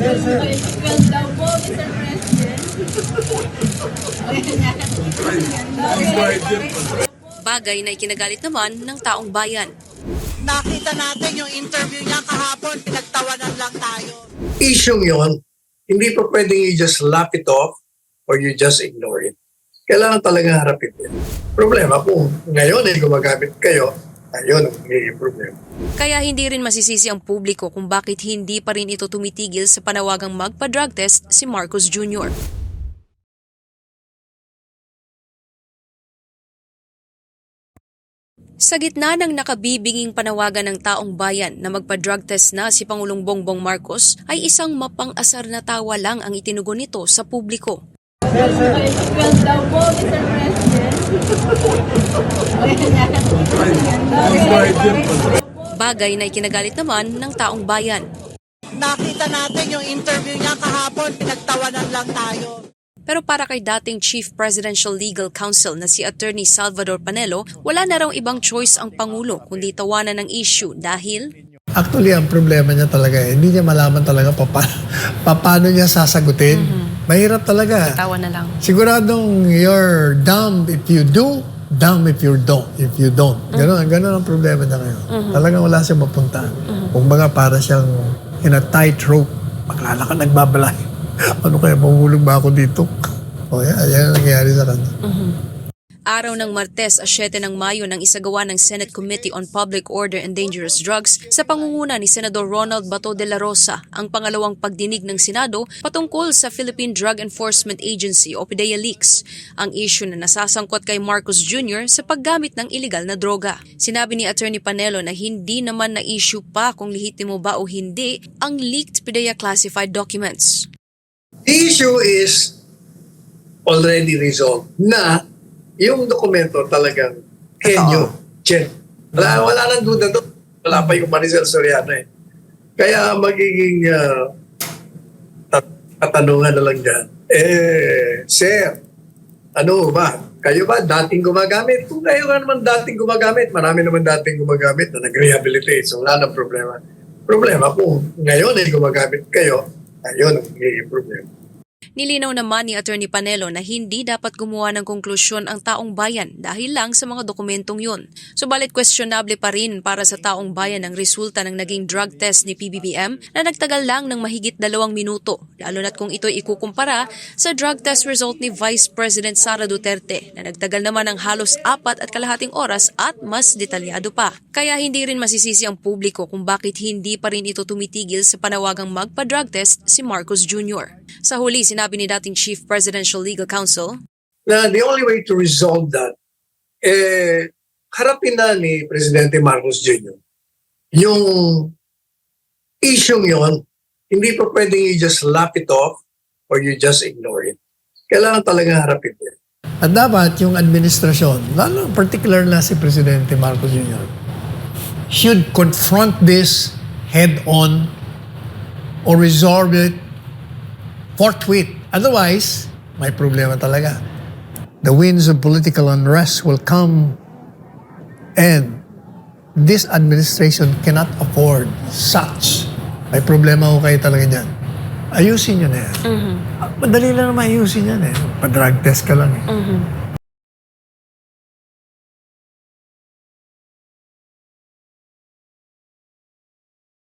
Well daw po, Mr. President. Bagay na ikinagalit naman ng taong bayan. Nakita natin yung interview niya kahapon, pinagtawanan lang tayo. Issue yon, hindi pa pwedeng you just laugh it off or you just ignore it. Kailangan talaga harapin din. Problema kung ngayon ay gumagamit kayo, ayun ang magiging problema. Kaya hindi rin masisisi ang publiko kung bakit hindi pa rin ito tumitigil sa panawagang magpa-drug test si Marcos Jr. Sa gitna ng nakabibinging panawagan ng taong bayan na magpa-drug test na si Pangulong Bongbong Marcos, ay isang mapang-asar na tawa lang ang itinugon nito sa publiko. Well daw po, Mr. President. Bagay na ikinagalit naman ng taong bayan. Nakita natin yung interview niya kahapon, pinagtawanan lang tayo. Pero para kay dating Chief Presidential Legal Counsel na si Attorney Salvador Panelo, wala na raw ibang choice ang Pangulo kundi tawanan ng issue dahil Actually, ang problema niya talaga, hindi niya malaman talaga paano niya sasagutin. Mahirap talaga. tawa na lang. Siguradong you're dumb if you do, dumb if you don't. Ganon ang problema niya ngayon. Talagang wala siyang mapuntahan. Kung baga para siyang in a tightrope, maglalakad nagbabalay. Ano kaya, mahulog ba ako dito? O yan ang nangyayari sa kanya. Araw ng Martes, 7 ng Mayo nang isagawa ng Senate Committee on Public Order and Dangerous Drugs sa pangunguna ni Senador Ronald Bato de la Rosa ang pangalawang pagdinig ng Senado patungkol sa Philippine Drug Enforcement Agency o PDEA leaks, ang issue na nasasangkot kay Marcos Jr. sa paggamit ng iligal na droga. Sinabi ni Attorney Panelo na hindi naman na-issue pa kung lehitimo ba o hindi ang leaked PDEA classified documents. The issue is already resolved na yung dokumento talagang henyo, Chen. Wala nang duda doon. Wala pa yung Maricel Soriano eh. Kaya magiging katanungan na lang dyan. Sir, ano ba? Kayo ba dating gumagamit? Kung kayo ka naman dating gumagamit, marami naman dating gumagamit na nag-rehabilitate. So wala nang problema. Problema kung ngayon ay gumagamit kayo, ayun ang magiging problema. Nilinaw naman ni Attorney Panelo na hindi dapat gumawa ng konklusyon ang taong bayan dahil lang sa mga dokumentong yun. Subalit questionable pa rin para sa taong bayan ang resulta ng naging drug test ni PBBM na nagtagal lang ng mahigit 2 minuto, lalo na't kung ito ikukumpara sa drug test result ni Vice President Sara Duterte na nagtagal naman ng halos 4.5 oras at mas detalyado pa. Kaya hindi rin masisisi ang publiko kung bakit hindi pa rin ito tumitigil sa panawagang magpa-drug test si Marcos Jr. Sa huli, sinabi ni dating Chief Presidential Legal Counsel Na the only way to resolve that, harapin na ni Presidente Marcos Jr. Yung issue yon, hindi pa pwedeng you just laugh it off or you just ignore it. Kailangan talaga harapin din. At dapat yung administrasyon, lalo particular na si Presidente Marcos Jr., should confront this head-on or resolve it forthwith. Otherwise, may problema talaga. The winds of political unrest will come and this administration cannot afford such. May problema ko kayo talaga dyan. Ayusin nyo na yan. Madali lang naman ayusin yan eh. Pa-drug test ka lang eh.